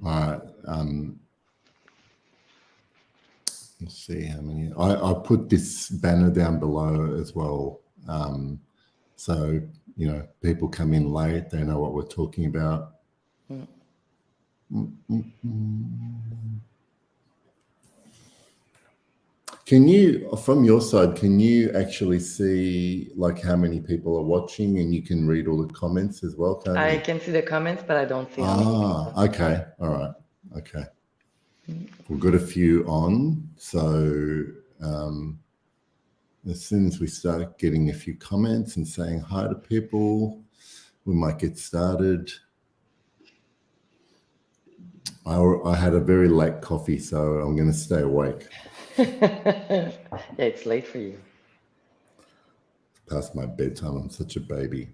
All right. Let's see how many. I put this banner down below as well. So, people come in late, they know what we're talking about. Can you, from your side, can you actually see like how many people are watching, and you can read all the comments as well, can't you? I can see the comments, but I don't see how many people. Okay. All right. Okay. We've got a few on. So as soon as we start getting a few comments and saying hi to people, we might get started. I had a very late coffee, so I'm going to stay awake. Yeah, it's late for you. Past my bedtime. I'm such a baby.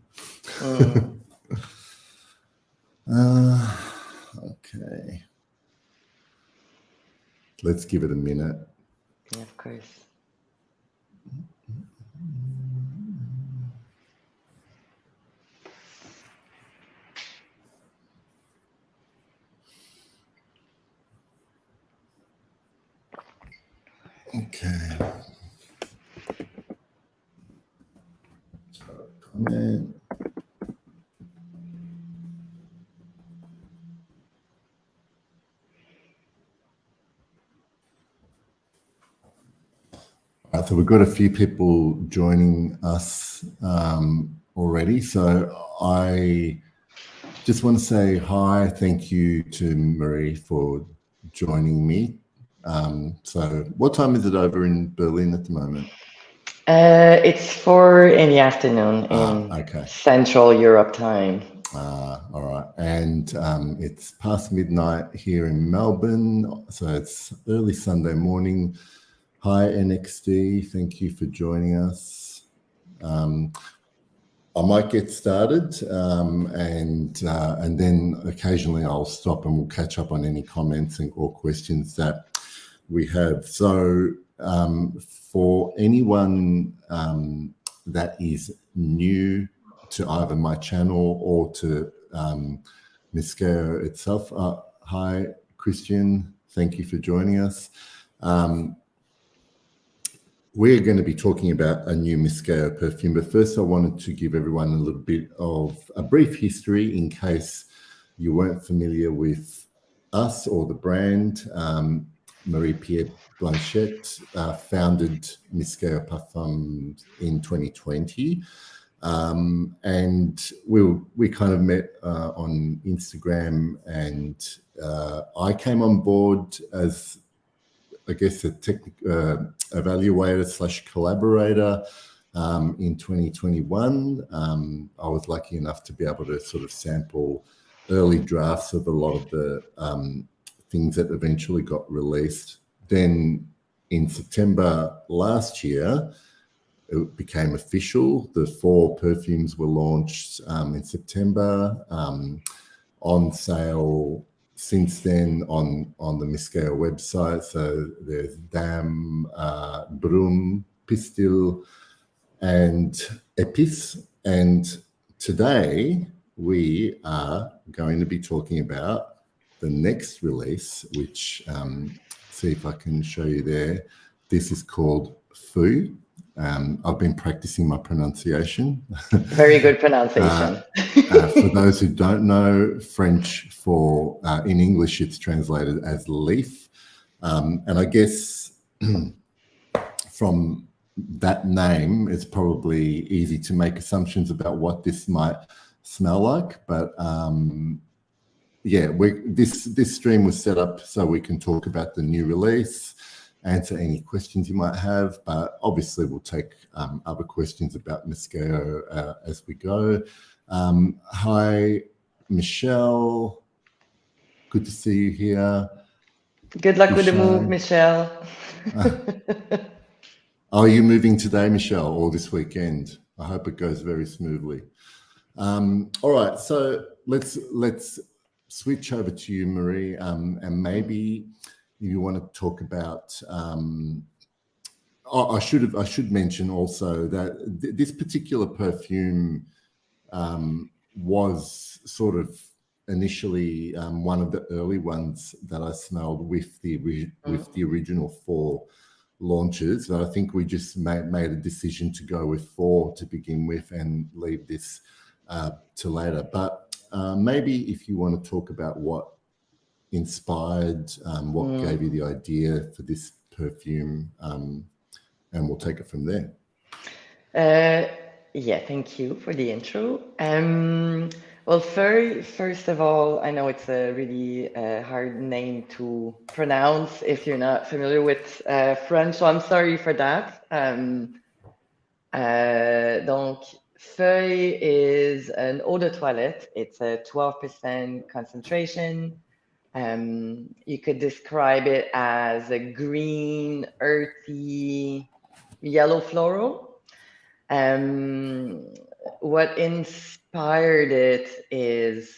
Okay. Let's give it a minute. Yeah, of course. Okay. Comment. So we've got a few people joining us already. So I just want to say hi. Thank you to Marie for joining me. So what time is it over in Berlin at the moment? It's 4 in the afternoon in Okay. Central Europe time. All right. And it's past midnight here in Melbourne. So it's early Sunday morning. Hi, NXD. Thank you for joining us. I might get started and then occasionally I'll stop and we'll catch up on any comments or questions that we have. So for anyone that is new to either my channel or to Miskeo itself, hi, Christian. Thank you for joining us. We're going to be talking about a new Miskeo perfume, but first I wanted to give everyone a little bit of a brief history in case you weren't familiar with us or the brand. Marie-Pierre Blanchette founded Miskeo Parfum in 2020. And we kind of met on Instagram, and I came on board as, I guess, a evaluator / collaborator in 2021. I was lucky enough to be able to sort of sample early drafts of a lot of the things that eventually got released. Then in September last year, it became official. The 4 perfumes were launched in September, on sale since then on the Miskeo website. So there's Dam, Brum, Pistil, and Epis. And today we are going to be talking about the next release, which, see if I can show you there. This is called Feuille. I've been practicing my pronunciation. Very good pronunciation. For those who don't know French, in English it's translated as leaf. And I guess from that name, it's probably easy to make assumptions about what this might smell like. But yeah, this stream was set up so we can talk about the new release, answer any questions you might have, but obviously we'll take other questions about Miskeo as we go. Hi, Michelle. Good to see you here. Good luck with the move, Michelle. Are you moving today, Michelle, or this weekend? I hope it goes very smoothly. All right, so let's switch over to you, Marie, and maybe you want to talk about. I should mention also that this particular perfume was sort of initially one of the early ones that I smelled with the original 4 launches. But I think we just made a decision to go with 4 to begin with and leave this to later. But maybe if you want to talk about what inspired, what gave you the idea for this perfume, and we'll take it from there. Yeah, thank you for the intro. Well, Feuille, first of all, I know it's a really hard name to pronounce if you're not familiar with French, so I'm sorry for that. Donc, Feuille is an eau de toilette. It's a 12% concentration. You could describe it as a green, earthy, yellow floral. What inspired it is,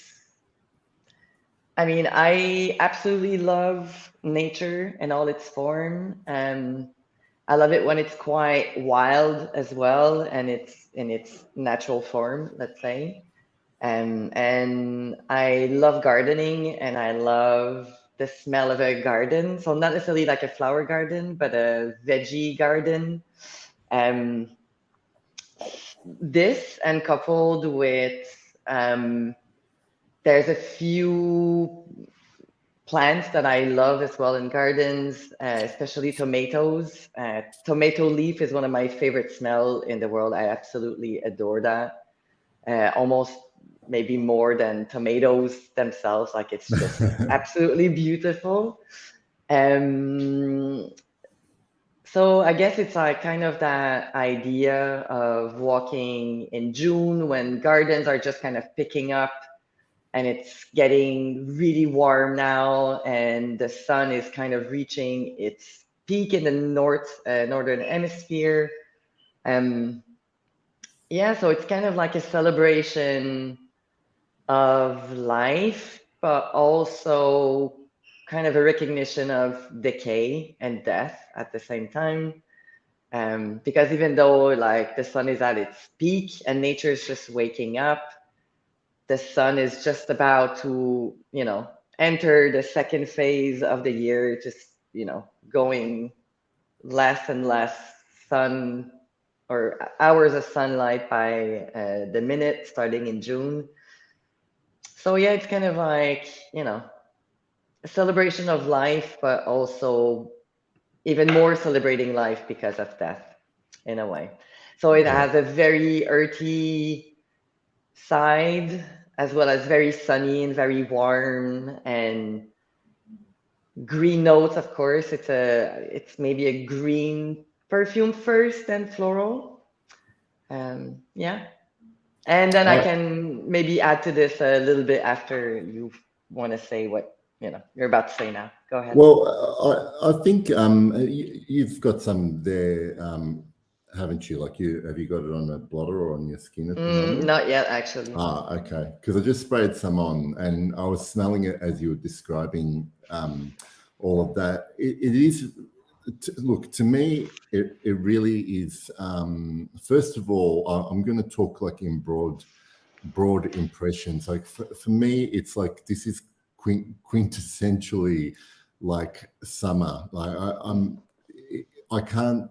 I mean, I absolutely love nature in all its form. I love it when it's quite wild as well, and it's in its natural form, let's say. And I love gardening, and I love the smell of a garden. So not necessarily like a flower garden, but a veggie garden. This and coupled with there's a few plants that I love as well in gardens, especially tomatoes. Tomato leaf is one of my favorite smell in the world. I absolutely adore that. Almost maybe more than tomatoes themselves. Like it's just absolutely beautiful. So I guess it's like kind of that idea of walking in June when gardens are just kind of picking up and it's getting really warm now and the sun is kind of reaching its peak in the northern hemisphere. Yeah, so it's kind of like a celebration of life, but also kind of a recognition of decay and death at the same time. Because even though like the sun is at its peak and nature is just waking up, the sun is just about to, enter the second phase of the year, just, going less and less sun or hours of sunlight by the minute starting in June. So yeah, it's kind of like, a celebration of life, but also even more celebrating life because of death in a way. So it has a very earthy side as well as very sunny and very warm and green notes, of course. It's maybe a green perfume first, then floral. Yeah. And then I can maybe add to this a little bit after you want to say what you're about to say now. Go ahead. Well, I think you've got some there, haven't you? Like have you got it on a blotter or on your skin at the moment? Not yet, actually. Okay. Because I just sprayed some on, and I was smelling it as you were describing all of that. It is. Look, to me, it really is. First of all, I'm going to talk like in broad impressions. Like for me, it's like this is quintessentially like summer. Like I can't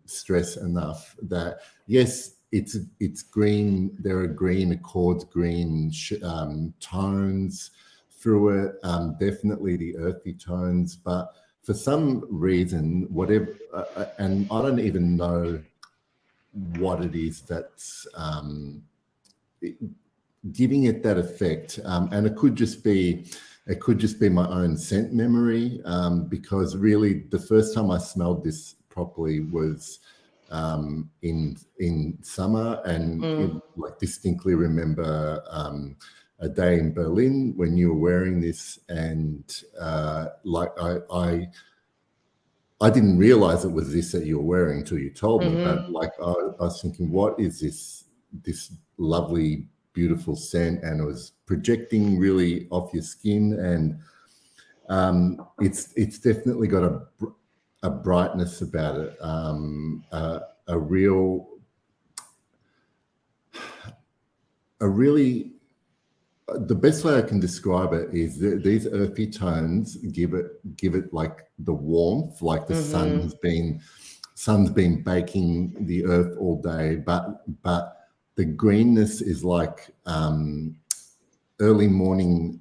stress enough that yes, it's green. There are green accords, green tones through it. Definitely the earthy tones, but for some reason, whatever, and I don't even know what it is that's giving it that effect, and it could just be my own scent memory, because really the first time I smelled this properly was in summer, and like distinctly remember a day in Berlin when you were wearing this, and like I didn't realize it was this that you were wearing until you told me. But like I was thinking, what is this lovely, beautiful scent? And it was projecting really off your skin, and it's definitely got a brightness about it, a really the best way I can describe it is that these earthy tones give it like the warmth, like the sun's been baking the earth all day, but the greenness is like early morning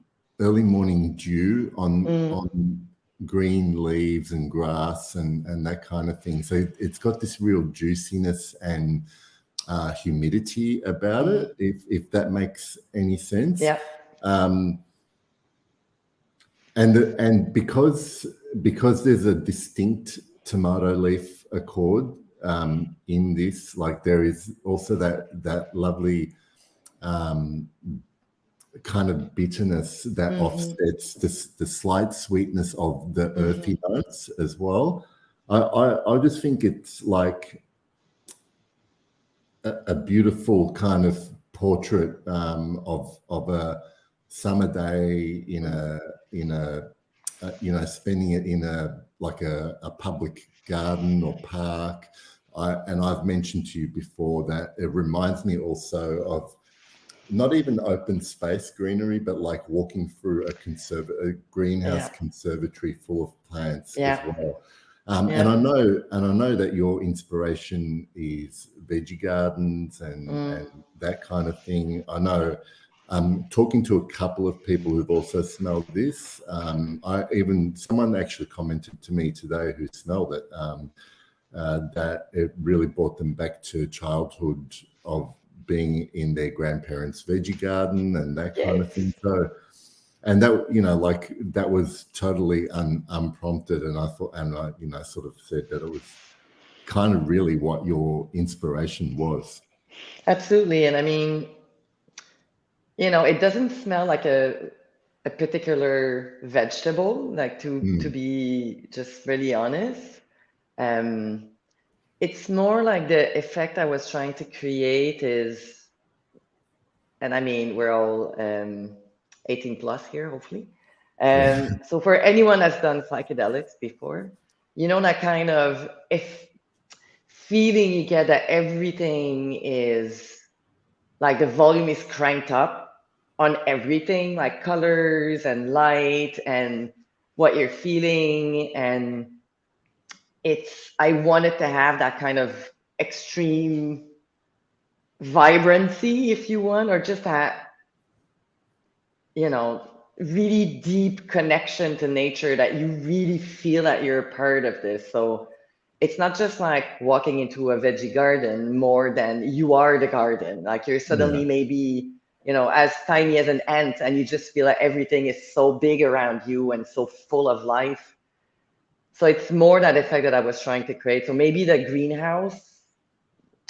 dew on green leaves and grass and that kind of thing. So it's got this real juiciness and humidity about it, if that makes any sense. Yeah. And because there's a distinct tomato leaf accord in this, like there is also that lovely kind of bitterness that offsets the slight sweetness of the earthy notes as well. I just think it's like a beautiful kind of portrait of a summer day in a spending it in a public garden or park. And I've mentioned to you before that it reminds me also of not even open space greenery, but like walking through a greenhouse conservatory full of plants as well. And I know that your inspiration is veggie gardens and that kind of thing. I know, talking to a couple of people who've also smelled this. Someone actually commented to me today who smelled it, that it really brought them back to childhood of being in their grandparents' veggie garden and that kind of thing. So, and that, that was totally unprompted. And I thought, and I, sort of said that it was kind of really what your inspiration was. Absolutely. And I mean, it doesn't smell like a particular vegetable, like to be just really honest. It's more like the effect I was trying to create is, and I mean, we're all 18 plus here, hopefully. So for anyone that's done psychedelics before, that kind of feeling you get that everything is like the volume is cranked up on everything, like colors and light and what you're feeling. And I wanted to have that kind of extreme vibrancy, if you want, or just that, really deep connection to nature that you really feel that you're a part of this. So it's not just like walking into a veggie garden more than you are the garden. Like you're suddenly maybe, as tiny as an ant, and you just feel like everything is so big around you and so full of life. So it's more that effect that I was trying to create. So maybe the greenhouse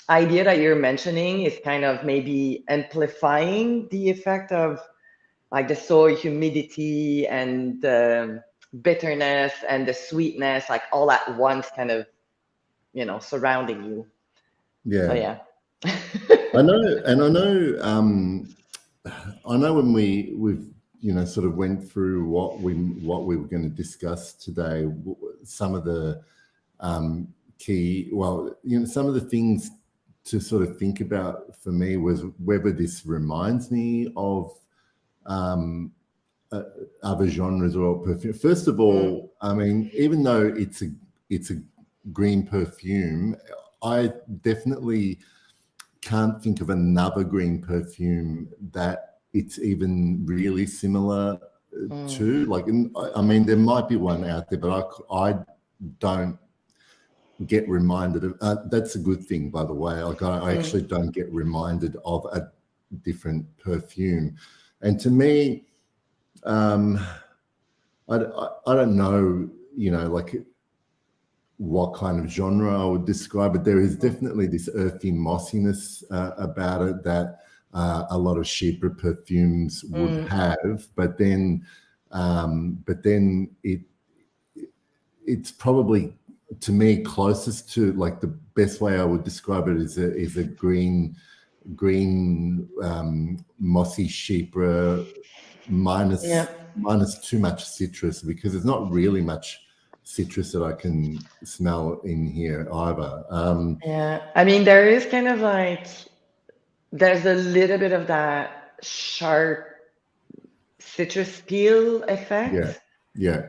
idea that you're mentioning is kind of maybe amplifying the effect of like the soil humidity and the bitterness and the sweetness, like all at once, kind of, surrounding you. Yeah. So, yeah. I know when we've sort of went through what we were going to discuss today, some of the key, some of the things to sort of think about for me was whether this reminds me of other genres or perfume. First of all, I mean, even though it's a green perfume, I definitely can't think of another green perfume that it's even really similar to. Like, I mean, there might be one out there, but I don't get reminded of. That's a good thing, by the way. Like, I actually don't get reminded of a different perfume. And to me, I don't know, like what kind of genre I would describe it. There is definitely this earthy mossiness about it that a lot of chypre perfumes would have, but then it's probably, to me, closest to, like, the best way I would describe it is a green mossy chypre minus too much citrus, because there's not really much citrus that I can smell in here either. I mean, there is kind of like, there's a little bit of that sharp citrus peel Yeah. effect. Yeah.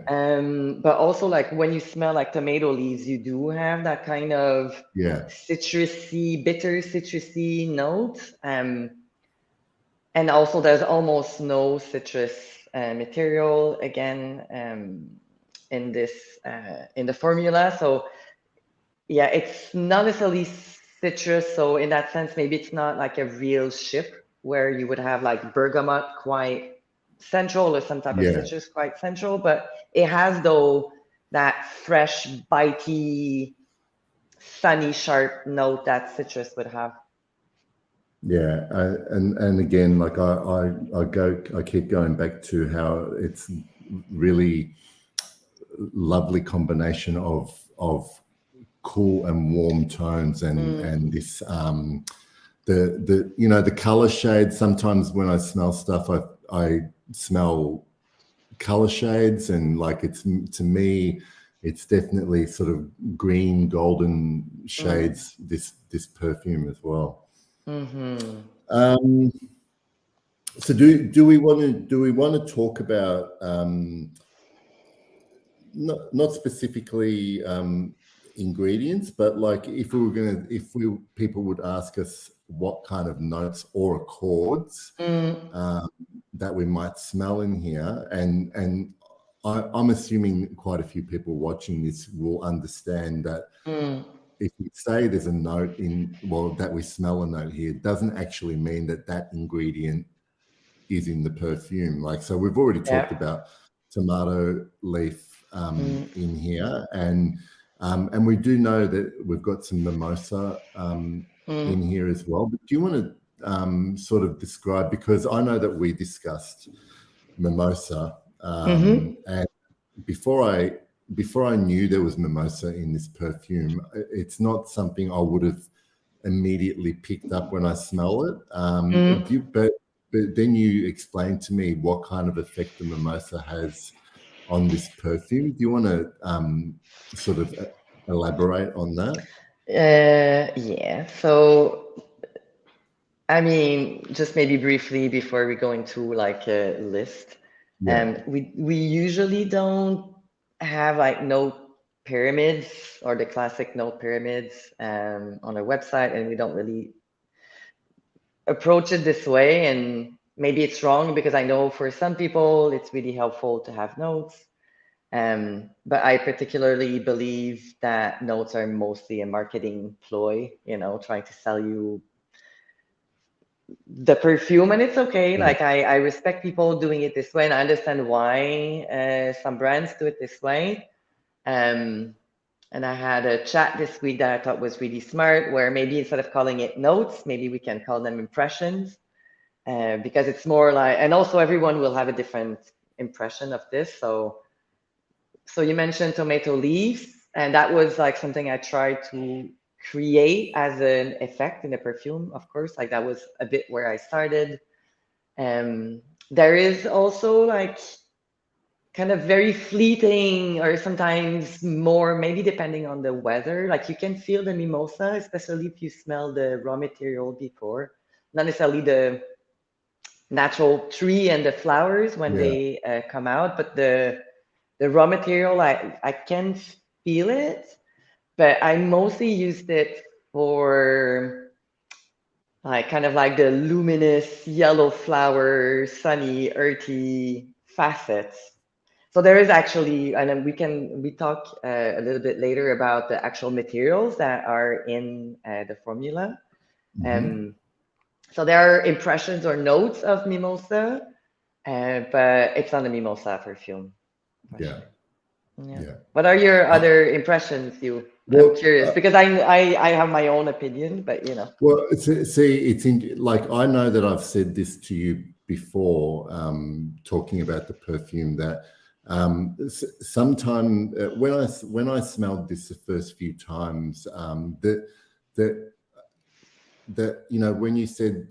But also like when you smell like tomato leaves, you do have that kind of Yeah. citrusy, bitter citrusy note. And also there's almost no citrus material again in this in the formula. So yeah, it's not necessarily citrus. So in that sense, maybe it's not like a real ship where you would have like bergamot quite central or some type of Yeah. citrus quite central, but it has though that fresh, bitey, sunny, sharp note that citrus would have. Yeah, and again, like I keep going back to how it's really lovely combination of cool and warm tones, and this the the color shades. Sometimes when I smell stuff, I smell color shades, and like it's, to me, it's definitely sort of green golden shades, this perfume as well. So do we want to talk about not specifically ingredients, but like if people would ask us what kind of notes or accords that we might smell in here, and I'm assuming quite a few people watching this will understand that if we say there's a note that we smell a note here, it doesn't actually mean that ingredient is in the perfume. Like, so we've already talked about tomato leaf in here, and we do know that we've got some mimosa in here as well. But do you want to sort of describe, because I know that we discussed mimosa, and before I knew there was mimosa in this perfume, it's not something I would have immediately picked up when I smell it. But then you explained to me what kind of effect the mimosa has on this perfume. Do you want to sort of elaborate on that? Yeah. So, I mean, just maybe briefly before we go into like a list, Yeah. we usually don't have like note pyramids or the classic note pyramids on our website, and we don't really approach it this way. And maybe it's wrong because I know for some people it's really helpful to have notes. But I particularly believe that notes are mostly a marketing ploy, trying to sell you the perfume, and it's okay. Yeah. Like I respect people doing it this way, and I understand why some brands do it this way. And I had a chat this week that I thought was really smart, where maybe instead of calling it notes, maybe we can call them impressions, because it's more like, and also everyone will have a different impression of this. So you mentioned tomato leaves, and that was like something I tried to create as an effect in the perfume, of course. Like that was a bit where I started. There is also like kind of very fleeting, or sometimes more, maybe depending on the weather. Like you can feel the mimosa, especially if you smell the raw material before, not necessarily the natural tree and the flowers when Yeah. they come out, but the raw material, I can feel it, but I mostly used it for like kind of like the luminous yellow flower, sunny, earthy facets. So there is actually, and then we talk a little bit later about the actual materials that are in the formula. So there are impressions or notes of mimosa, but it's not a mimosa perfume. Yeah. Yeah. Yeah. What are your other impressions, you? I'm curious because I have my own opinion, but Well, see, like, I know that I've said this to you before, talking about the perfume, that sometime when I smelled this the first few times, that when you said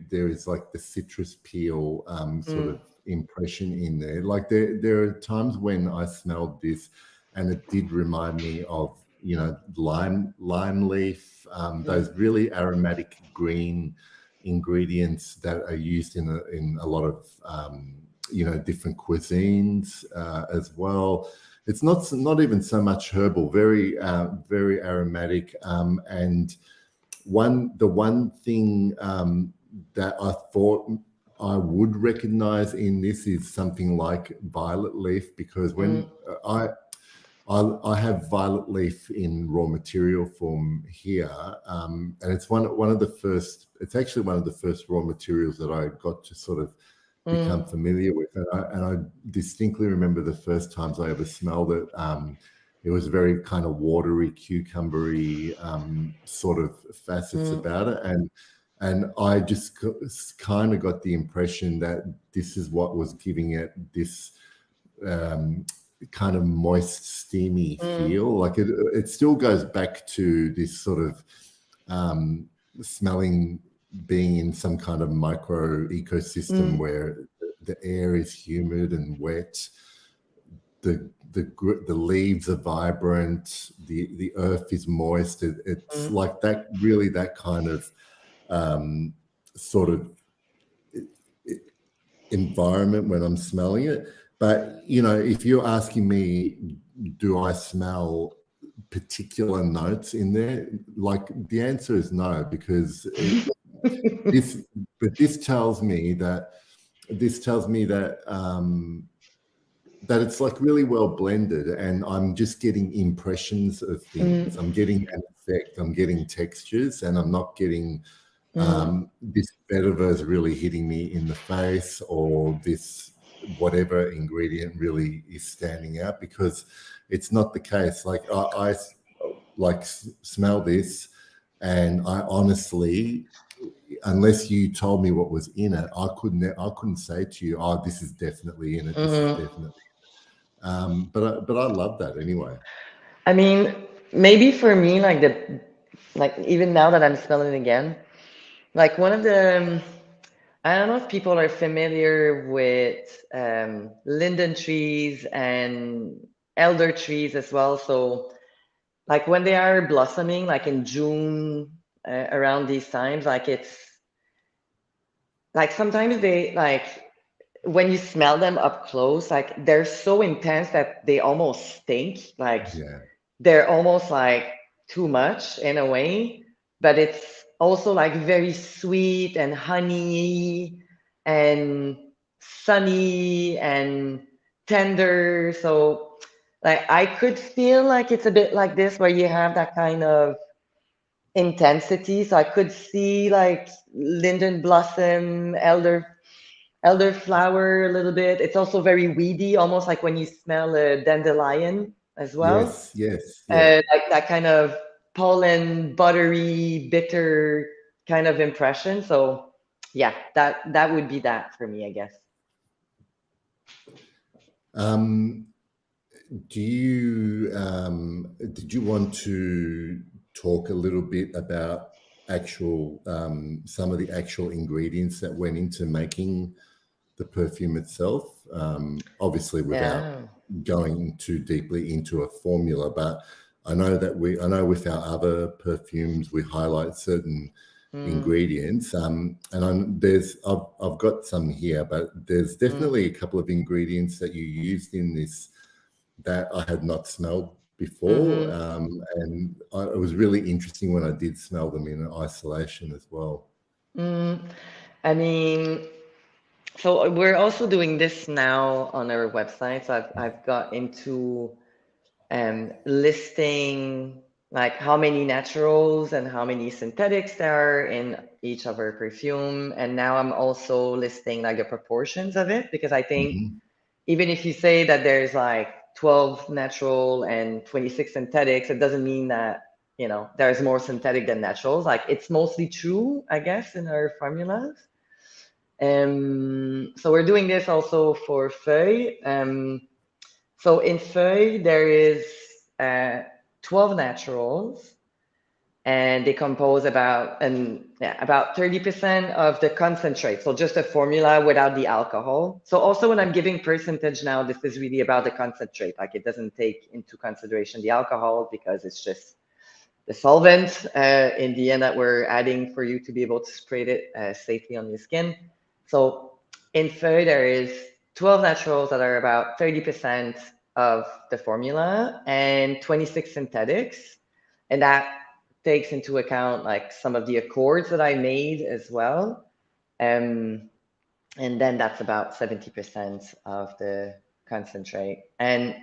there is like the citrus peel sort of impression in there, like there are times when I smelled this and it did remind me of lime leaf, those really aromatic green ingredients that are used in a lot of different cuisines as well. It's not even so much herbal, very very aromatic. And the one thing that I thought I would recognize in this is something like violet leaf, because when I have violet leaf in raw material form here, and it's one of the first. It's actually one of the first raw materials that I got to sort of become familiar with, and I distinctly remember the first times I ever smelled it. It was very kind of watery, cucumbery sort of facets about it, and I just kind of got the impression that this is what was giving it this kind of moist, steamy feel. Like it still goes back to this sort of smelling, being in some kind of micro ecosystem where the air is humid and wet, the leaves are vibrant, the earth is moist. It's like that, really, that kind of sort of environment when I'm smelling it. But if you're asking me, do I smell particular notes in there? Like, the answer is no, because this tells me that that it's like really well blended, and I'm just getting impressions of things. I'm getting an effect. I'm getting textures, and I'm not getting this vetiver really hitting me in the face, or this whatever ingredient really is standing out, because it's not the case. Like I smell this, and I honestly, unless you told me what was in it, I couldn't say to you, oh, this is definitely in it. This is definitely. But I love that anyway. I mean, maybe for me, like even now that I'm smelling it again, like one of the I don't know if people are familiar with linden trees and elder trees as well. So, like when they are blossoming, like in June, around these times, like it's like sometimes they like when you smell them up close, like they're so intense that they almost stink. Like Yeah. they're almost like too much in a way, but it's also like very sweet and honey and sunny and tender. So like I could feel like it's a bit like this where you have that kind of intensity. So I could see like linden blossom, elderflower a little bit. It's also very weedy, almost like when you smell a dandelion as well. Yes. Yes. Yeah. Like that kind of pollen, buttery, bitter kind of impression. So yeah, that would be that for me, I guess. Did you want to talk a little bit about some of the actual ingredients that went into making the perfume itself? Obviously, without Yeah. going too deeply into a formula, but I know with our other perfumes we highlight certain ingredients, and I've got some here, but there's definitely a couple of ingredients that you used in this that I had not smelled before, and it was really interesting when I did smell them in isolation as well. I mean, so we're also doing this now on our website. So I've got into listing like how many naturals and how many synthetics there are in each of our perfume. And now I'm also listing like the proportions of it, because I think Mhm. even if you say that there's like 12 natural and 26 synthetics, it doesn't mean that, there's more synthetic than naturals. Like it's mostly true, I guess, in our formulas. So we're doing this also for Feuille. So in Feuille, there is 12 naturals, and they compose about 30% of the concentrate. So just a formula without the alcohol. So also when I'm giving percentage now, this is really about the concentrate. Like it doesn't take into consideration the alcohol, because it's just the solvent in the end that we're adding for you to be able to spray it safely on your skin. So in Feuille, there is 12 naturals that are about 30% of the formula and 26 synthetics. And that takes into account like some of the accords that I made as well. And then that's about 70% of the concentrate. And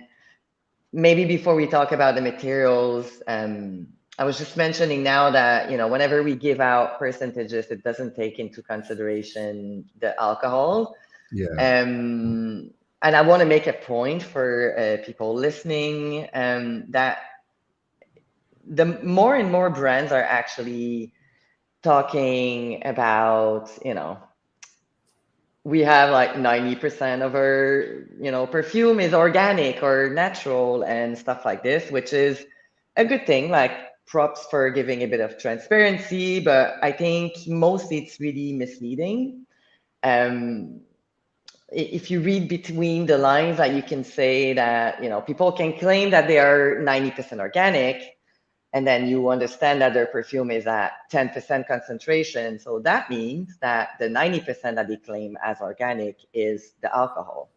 maybe before we talk about the materials, I was just mentioning now that, whenever we give out percentages, it doesn't take into consideration the alcohol. Yeah. And I want to make a point for people listening that the more and more brands are actually talking about, we have like 90% of our, perfume is organic or natural and stuff like this, which is a good thing, like props for giving a bit of transparency, but I think mostly it's really misleading. If you read between the lines, that you can say that, people can claim that they are 90% organic, and then you understand that their perfume is at 10% concentration. So that means that the 90% that they claim as organic is the alcohol.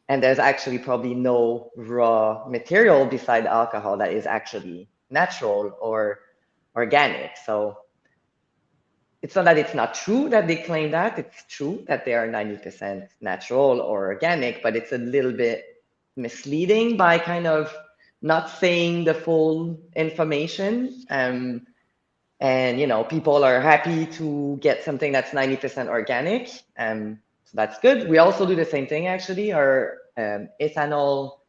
And there's actually probably no raw material beside alcohol that is actually natural or organic. So it's not that it's not true that they claim that. It's true that they are 90% natural or organic, but it's a little bit misleading by kind of not saying the full information. And people are happy to get something that's 90% organic. So that's good. We also do the same thing, actually. Our ethanol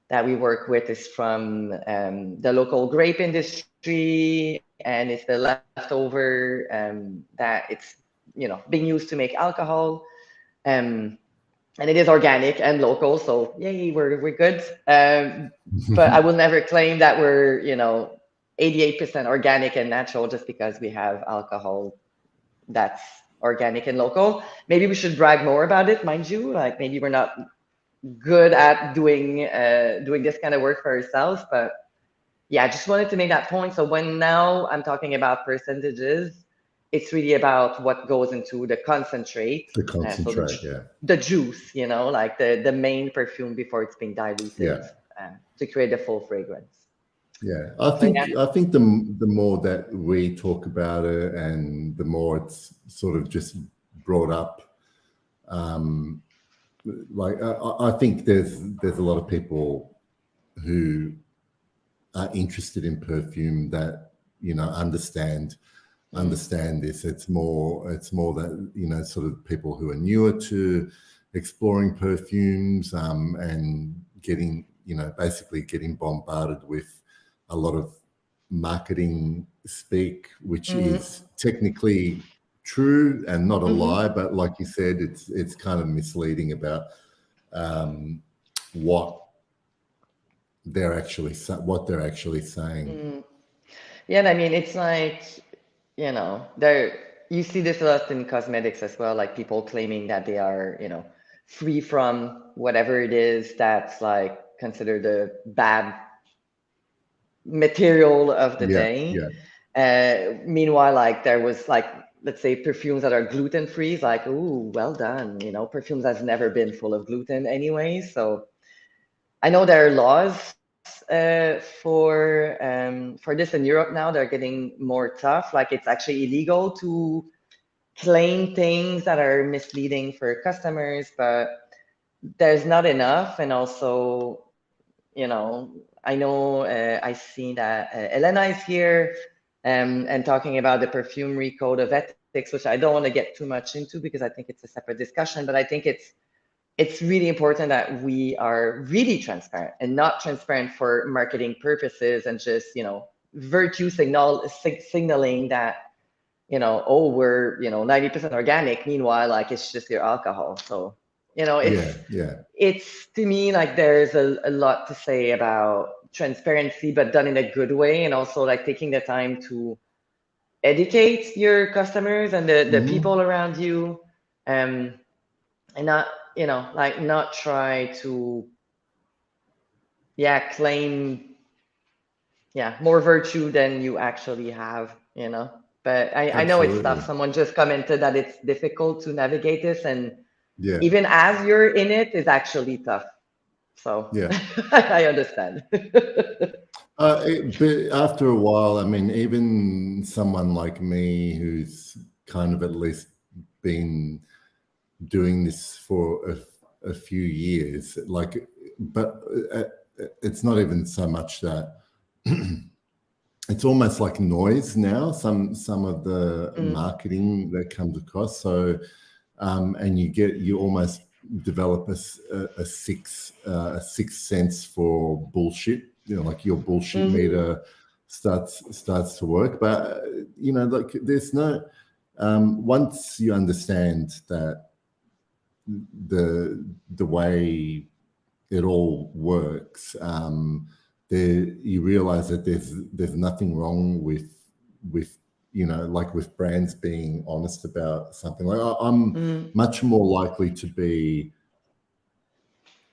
that we work with is from the local grape industry, and it's the leftover that it's being used to make alcohol. And it is organic and local, so yay, we're good. But I will never claim that we're 88% organic and natural just because we have alcohol that's organic and local. Maybe we should brag more about it, mind you. Like maybe we're not good at doing this kind of work for ourselves, but yeah, I just wanted to make that point. So when now I'm talking about percentages, it's really about what goes into the concentrate. The concentrate, so the juice, like the main perfume before it's being diluted to create the full fragrance. Yeah, I think the more that we talk about it and the more it's sort of just brought up, like I think there's a lot of people who are interested in perfume that understand this. It's more that sort of people who are newer to exploring perfumes and getting basically getting bombarded with a lot of marketing speak, which is technically true and not a lie, but like you said, it's kind of misleading about what they're actually saying. Yeah, and I mean, it's like you see this a lot in cosmetics as well, like people claiming that they are free from whatever it is that's like considered a bad material of the day. Meanwhile, like there was like, let's say, perfumes that are gluten free, like, ooh, well done. Perfumes has never been full of gluten anyway. So I know there are laws for this in Europe now. They're getting more tough. Like it's actually illegal to claim things that are misleading for customers, but there's not enough. And also, I know I see that Elena is here and talking about the perfumery code of ethics, which I don't want to get too much into because I think it's a separate discussion, but I think it's really important that we are really transparent and not transparent for marketing purposes and just, virtue signaling that, oh, we're, 90% organic. Meanwhile, like it's just your alcohol. So, it's to me, like there's a lot to say about transparency, but done in a good way. And also like taking the time to educate your customers and the people around you. And not, like not try to, claim, more virtue than you actually have, But I know it's tough. Someone just commented that it's difficult to navigate this, and Yeah. even as you're in it, is actually tough. So Yeah. I understand. But after a while, I mean, even someone like me who's kind of at least been doing this for a few years, like, but it's not even so much that it's almost like noise now. Some of the marketing that comes across. So, and you almost develop a sixth sense for bullshit. You know, like your bullshit meter starts to work. But you know, like there's no once you understand that the way it all works, there you realize that there's nothing wrong with you know, like with brands being honest about something. Like I'm much more likely to be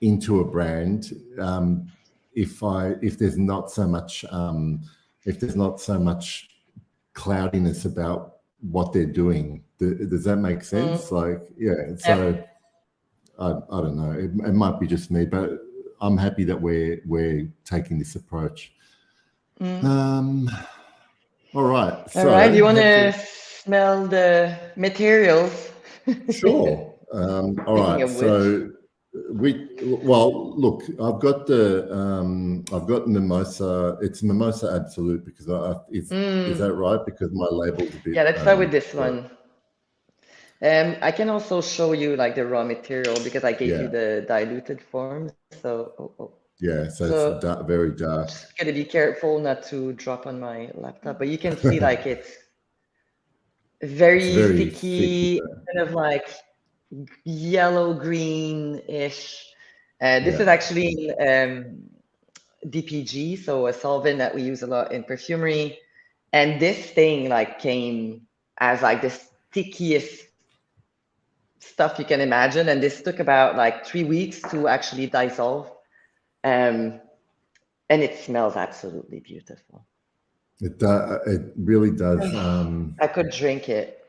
into a brand if there's not so much cloudiness about what they're doing. Does that make sense? Like, yeah. So I don't know. It might be just me, but I'm happy that we're taking this approach. All right. All right, So you want to smell the materials? sure. All Speaking right. of which, So look, I've got Mimosa. It's Mimosa Absolute because is that right? Because my label's a bit. yeah, let's start with this got, one. I can also show you like the raw material because I gave you yeah, the diluted form. So, yeah. So it's so very dark. just gotta be careful not to drop on my laptop. But you can see like it's It's very very thick. sticky, kind of like yellow green-ish. This is Yeah. actually DPG, so a solvent that we use a lot in perfumery. And this thing like came as like the stickiest stuff you can imagine. And this took about like 3 weeks to actually dissolve. And it smells absolutely beautiful. It really does. I could drink it.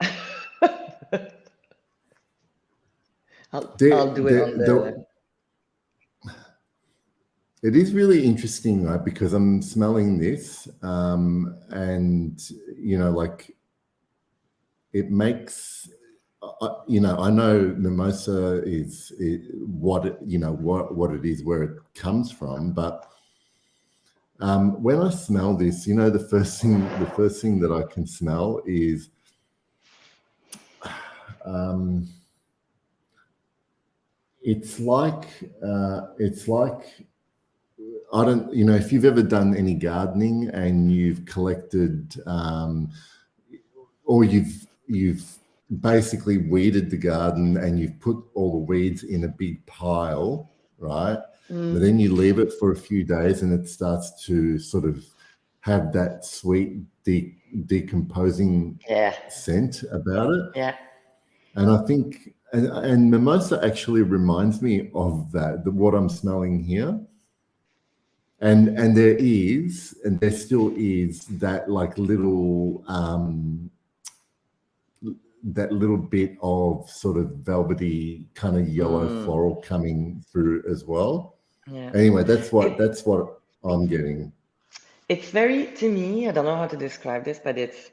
I'll do it on the. It is really interesting, right? Because I'm smelling this, and you know, like it makes, you know, I know mimosa is what it, you know, what it is, where it comes from, but when I smell this, you know, the first thing that I can smell is. It's like I don't, you know, if you've ever done any gardening and you've collected, or you've basically weeded the garden and you've put all the weeds in a big pile, right? But then you leave it for a few days and it starts to sort of have that sweet decomposing scent about it. Yeah. And I think, and mimosa actually reminds me of that, what I'm smelling here. And there still is that like little that little bit of sort of velvety kind of yellow floral coming through as well. Yeah. Anyway, that's what I'm getting. It's very, to me, I don't know how to describe this, but it's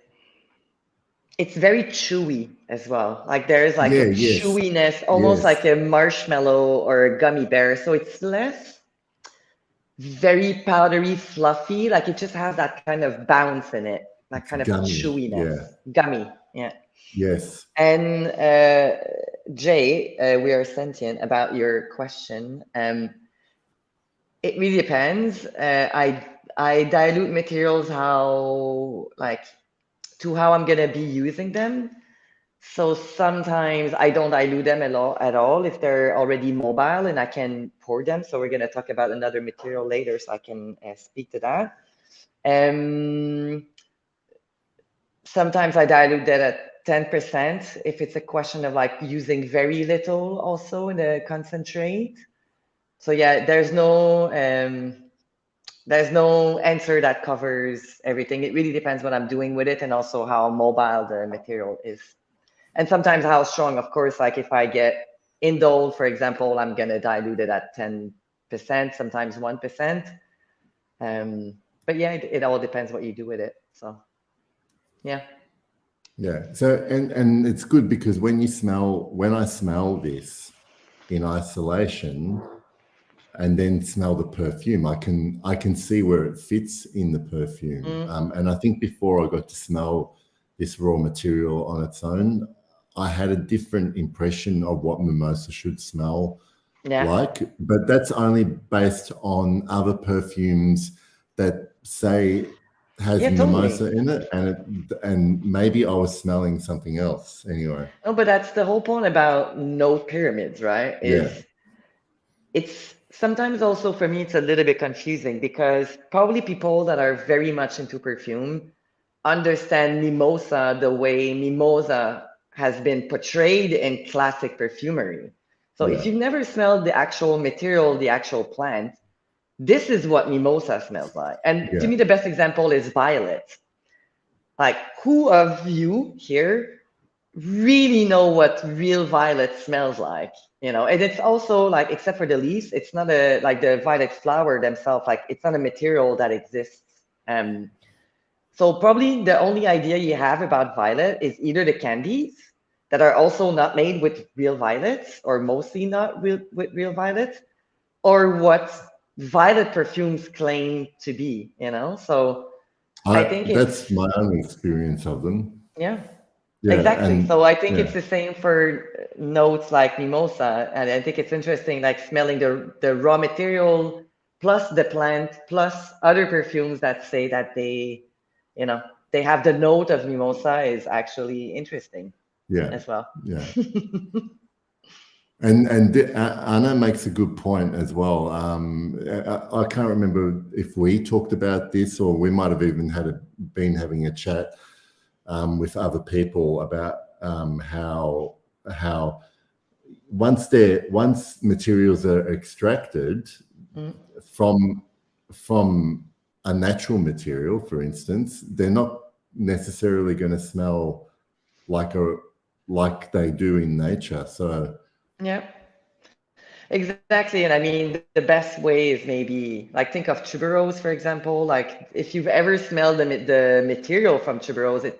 very chewy as well. Like there's like a chewiness, almost like a marshmallow or a gummy bear. So it's less very powdery, fluffy. Like it just has that kind of bounce in it, that kind of chewiness. Gummy, yeah. Yes. And Jay, we are sentient about your question. It really depends. I dilute materials how I'm gonna be using them. So sometimes I don't dilute them at all if they're already mobile and I can pour them. So we're gonna talk about another material later, so I can speak to that. Sometimes I dilute that at 10% if it's a question of like using very little also in the concentrate. So yeah, there's no answer that covers everything. It really depends what I'm doing with it and also how mobile the material is. And sometimes how strong, of course, like if I get indole, for example, I'm gonna dilute it at 10%, sometimes 1%. But yeah, it all depends what you do with it. So yeah. Yeah. So and it's good because when I smell this in isolation and then smell the perfume, I can see where it fits in the perfume. And I think before I got to smell this raw material on its own, I had a different impression of what mimosa should smell like, but that's only based on other perfumes that say has mimosa in it, and maybe I was smelling something else anyway. No, but that's the whole point about note pyramids, right? It's sometimes also for me it's a little bit confusing because probably people that are very much into perfume understand mimosa the way mimosa has been portrayed in classic perfumery. So if you've never smelled the actual material, the actual plant, this is what mimosa smells like. And to me, the best example is violet. Like, who of you here really know what real violet smells like? And it's also like, except for the leaves, it's not like the violet flower themselves, like it's not a material that exists. So probably the only idea you have about violet is either the candies that are also not made with real violets or mostly not with real violets, or what violet perfumes claim to be, So I think that's my own experience of them. Yeah, exactly. So I think it's the same for notes like mimosa. And I think it's interesting, like smelling the raw material plus the plant plus other perfumes that say that they have the note of mimosa is actually interesting as well. Yeah. And Anna makes a good point as well. I can't remember if we talked about this or we might have even been having a chat with other people about how once materials are extracted from a natural material, for instance, they're not necessarily going to smell like they do in nature. So yeah, exactly. And I mean, the best way is maybe like think of tuberose, for example. Like if you've ever smelled the material from tuberose,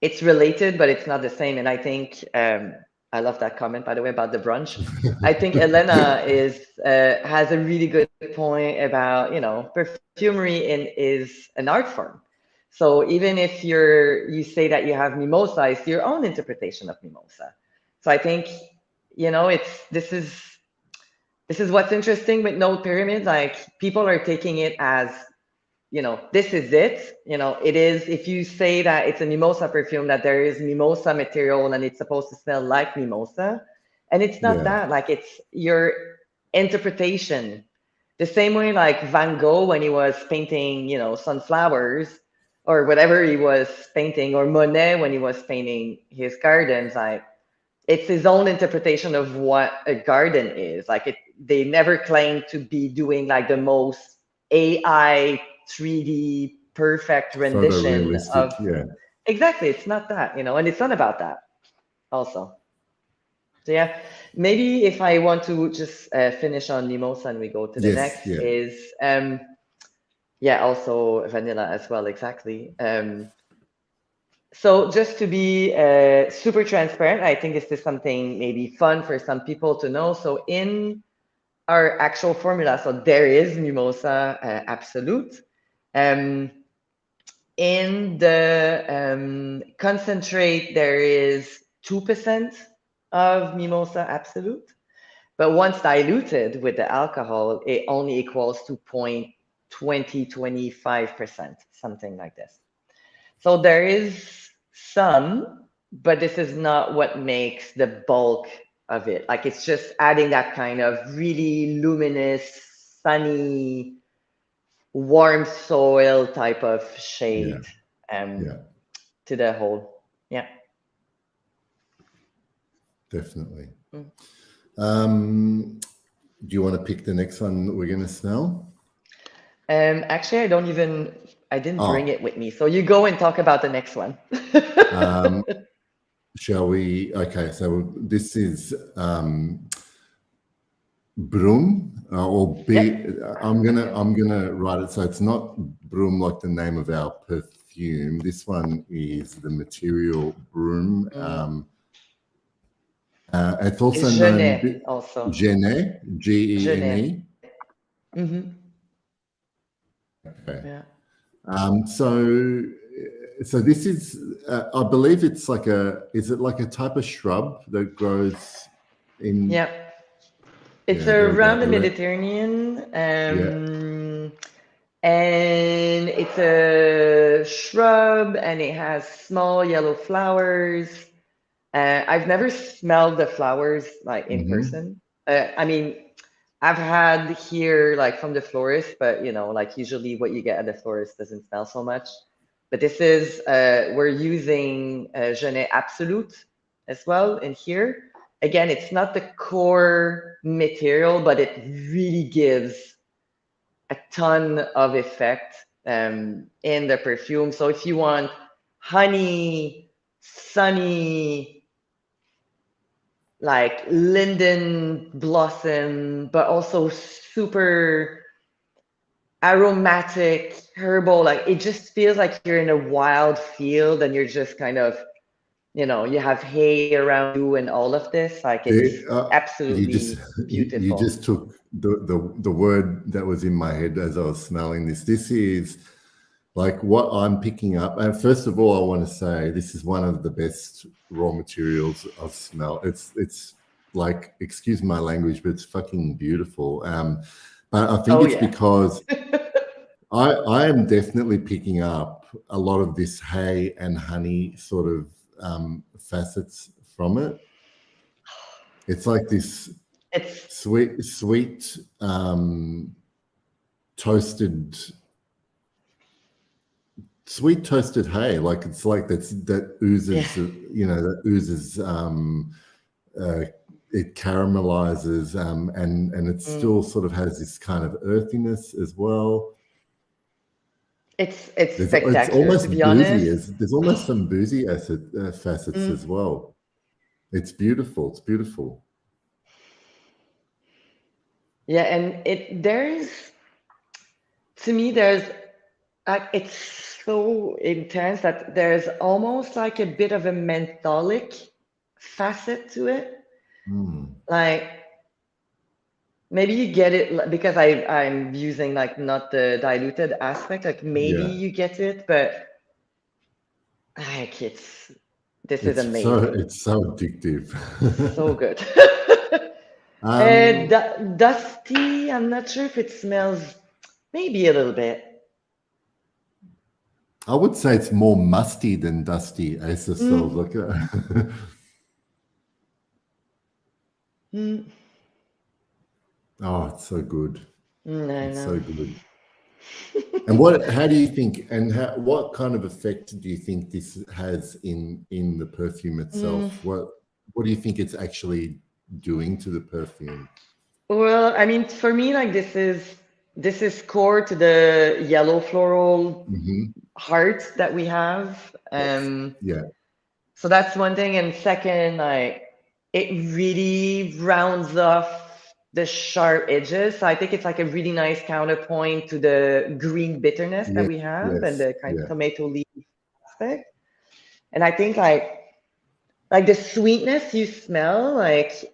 it's related, but it's not the same. And I think I love that comment, by the way, about the brunch. I think Elena has a really good point about perfumery is an art form. So even if you say that you have mimosa, it's your own interpretation of mimosa. So I think this is what's interesting with note pyramids. Like people are taking it as this is it. It is, if you say that it's a mimosa perfume, that there is mimosa material and it's supposed to smell like mimosa. And it's not that. Like, it's your interpretation. The same way, like Van Gogh, when he was painting, sunflowers or whatever he was painting, or Monet, when he was painting his gardens, like, it's his own interpretation of what a garden is. Like, they never claim to be doing like the most AI 3D perfect rendition of exactly. It's not that, and it's not about that also. So yeah, maybe if I want to just finish on mimosa and we go to the next is also vanilla as well, exactly. So just to be super transparent, I think this is something maybe fun for some people to know. So in our actual formula, so there is mimosa absolute. In the concentrate, there is 2% of mimosa absolute. But once diluted with the alcohol, it only equals to 0.25%, something like this. So there is some, but this is not what makes the bulk of it. Like, it's just adding that kind of really luminous, sunny, warm soil type of shade to the whole. Yeah. Definitely. Do you want to pick the next one that we're going to smell? Actually, I didn't bring it with me. So you go and talk about the next one. Shall we? Okay, so this is Brum or B. Yep. I'm gonna write it so it's not Brum like the name of our perfume. This one is the material Brum. It's also known Genet also. Gene, Genet. Gene. Okay. Yeah. So this is, I believe it's like is it like a type of shrub that grows in? Yeah. It's there we around go. the Mediterranean, Yeah. and it's a shrub, and it has small yellow flowers. I've never smelled the flowers like in person. I mean, I've had here like from the florist, but like usually what you get at the florist doesn't smell so much. But this is we're using Genet Absolute as well in here. Again, it's not the core material, but it really gives a ton of effect in the perfume. So if you want honey, sunny, like linden blossom, but also super aromatic, herbal, like it just feels like you're in a wild field and you're just kind of, you have hay around you and all of this. Like it's absolutely you beautiful. just took the word that was in my head as I was smelling this. This is like what I'm picking up. And first of all, I want to say this is one of the best raw materials I've smelled. It's like, excuse my language, but it's fucking beautiful. But I think it's because I am definitely picking up a lot of this hay and honey sort of facets from it. It's like this sweet toasted hay. Like it's like that oozes, that oozes. It caramelizes, and it still sort of has this kind of earthiness as well. It's spectacular. It's almost to be boozy. honest. There's almost some boozy facets as well. It's beautiful. It's beautiful. Yeah, and to me, there's it's so intense that there's almost like a bit of a mentholic facet to it. Like maybe you get it because I'm using like not the diluted aspect. Like maybe you get it, but like this is amazing. It's so addictive. So good. Dusty. I'm not sure if it smells. Maybe a little bit. I would say it's more musty than dusty. As it smells like. Oh, it's so good. It's so good. And how do you think, and what kind of effect do you think this has in the perfume itself? What do you think it's actually doing to the perfume? Well, I mean, for me, like this is core to the yellow floral heart that we have. So that's one thing, and second, like it really rounds off the sharp edges. So I think it's like a really nice counterpoint to the green bitterness that we have and the kind of tomato leaf aspect. And I think like the sweetness you smell like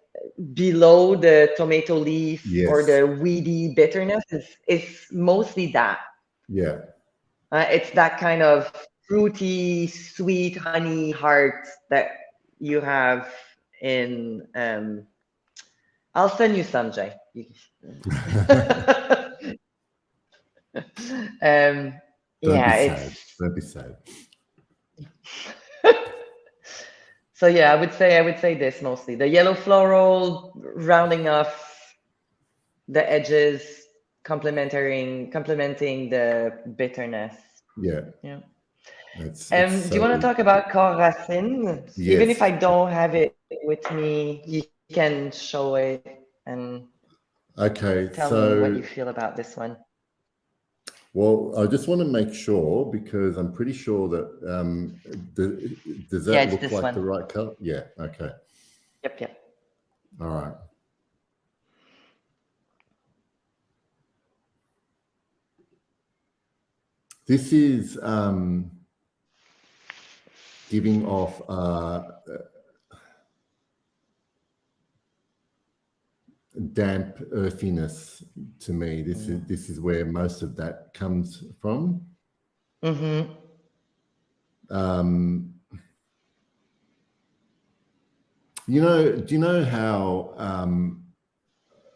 below the tomato leaf or the weedy bitterness is mostly that. Yeah. It's that kind of fruity, sweet honey heart that you have in I'll send you some, Jay. Don't be sad. So yeah, I would say this mostly. The yellow floral rounding off the edges, complementing the bitterness. Yeah. Yeah. Do you want to talk about Corps Racine? Yes. Even if I don't have it with me, you can show it and tell me what you feel about this one. Well, I just want to make sure because I'm pretty sure that does Yeah, that it's look this like the one. right color? Yeah. Okay. Yep, yep. All right. This is giving off damp earthiness to me. This is where most of that comes from. Mm-hmm. Do you know how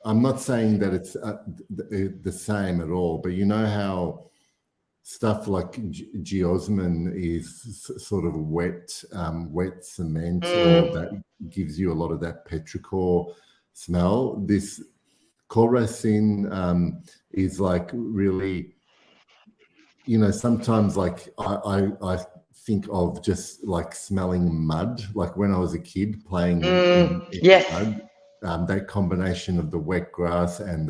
I'm not saying that it's the same at all, but you know how stuff like geosmin is sort of wet cement, or that gives you a lot of that petrichor smell. This Coracin is like really, sometimes like I think of just like smelling mud, like when I was a kid playing in Yes. mud. That combination of the wet grass and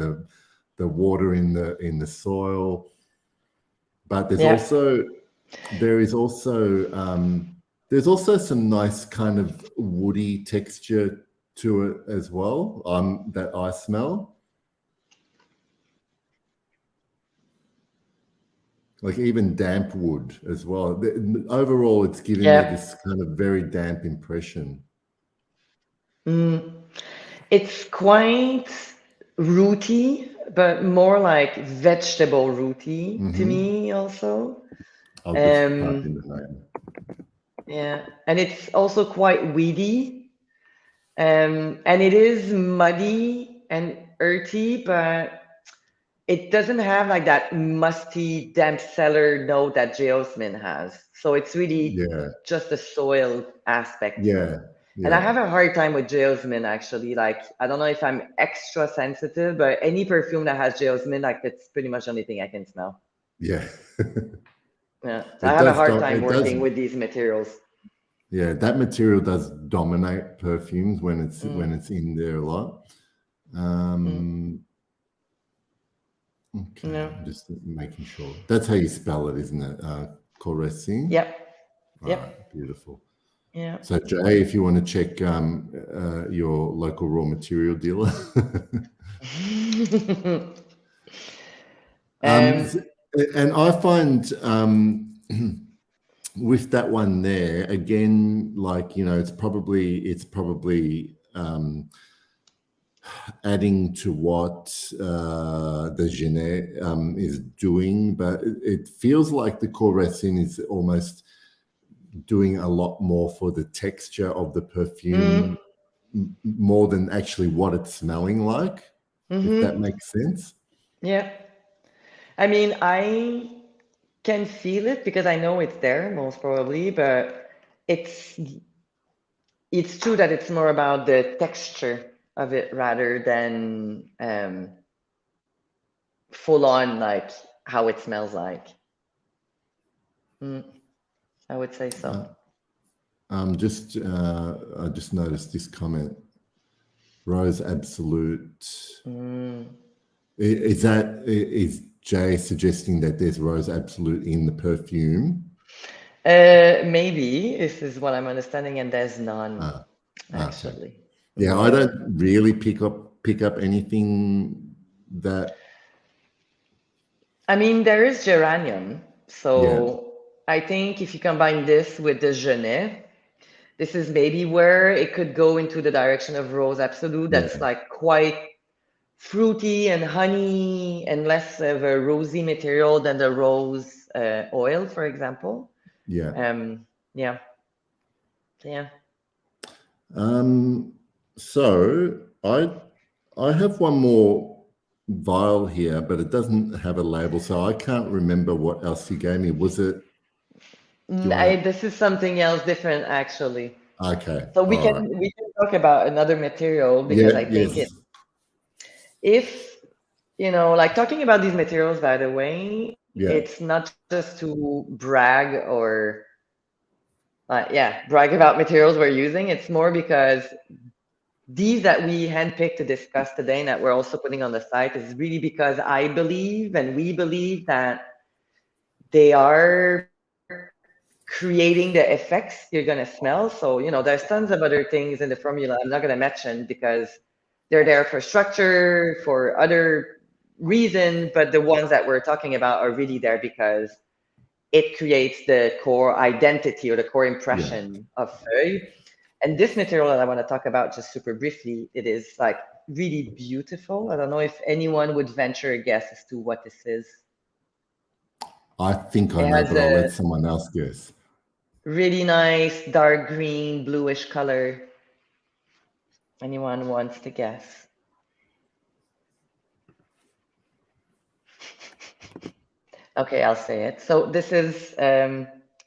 the water in the soil. But there's Yeah. also there's also some nice kind of woody texture to it as well, that I smell. Like even damp wood as well. Overall, it's giving me Yeah. this kind of very damp impression. It's quite rooty, but more like vegetable rooty to me also. I'll just type Um, in the name. yeah. And it's also quite weedy. And it is muddy and earthy, but it doesn't have like that musty, damp cellar note that geosmin has. So it's really Yeah, just the soil aspect to me. yeah, And I yeah, have a hard time with geosmin actually. Like, I don't know if I'm extra sensitive, but any perfume that has geosmin, like, it's pretty much the only thing I can smell. yeah. Yeah. So I It have a does. hard time It does. working with these materials. Yeah, that material does dominate perfumes when it's Mm, in there a lot. mm, Okay, yeah. just making sure. That's how you spell it, isn't it? Correcing. Yep. All right, Yep. beautiful. Yeah. So, Jay, if you want to check your local raw material dealer. um, And I find with that one there, again, like, it's probably adding to what the Genet is doing, but it feels like the Core Resin is almost doing a lot more for the texture of the perfume more than actually what it's smelling like, if that makes sense. yeah. I mean, I can feel it because I know it's there most probably, but it's it's true that it's more about the texture of it rather than full on like how it smells like. Mm, I would say so. I just noticed this comment. Rose Absolute. Is Jay suggesting that there's Rose Absolute in the perfume? Maybe this is what I'm understanding, and there's none Okay. actually. Yeah, I don't really pick up anything that. I mean, there is geranium, Yeah, so I think if you combine this with the Genet, this is maybe where it could go into the direction of Rose Absolute. That's yeah, like quite fruity and honey and less of a rosy material than the rose oil, for example. yeah. Yeah, yeah. So I have one more vial here, but it doesn't have a label, so I can't remember what else you gave me. Was it? Do you want to? This is something else different, actually. Okay, So we all can right. we can talk about another material because Yeah, I think yes, if like talking about these materials, by the way, yeah, it's not just to brag or brag about materials we're using. It's more because these that we handpicked to discuss today and that we're also putting on the site is really because I believe and we believe that they are creating the effects you're going to smell. So, there's tons of other things in the formula I'm not going to mention because they're there for structure, for other reasons, but the ones that we're talking about are really there because it creates the core identity or the core impression of Feuille. And this material that I want to talk about just super briefly, it is like really beautiful. I don't know if anyone would venture a guess as to what this is. I think I It know, has but I'll let a someone else guess. really nice dark green, bluish color. Anyone wants to guess? Okay, I'll say it. So this is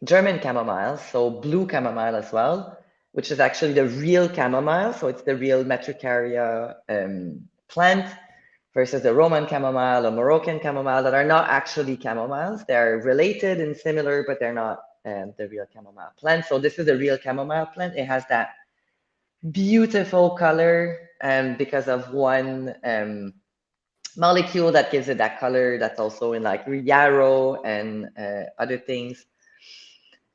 German chamomile, so blue chamomile as well, which is actually the real chamomile. So it's the real Metricaria plant versus the Roman chamomile or Moroccan chamomile that are not actually chamomiles. They're related and similar, but they're not the real chamomile plant. So this is the real chamomile plant. It has that beautiful color because of one molecule that gives it that color that's also in like yarrow and other things.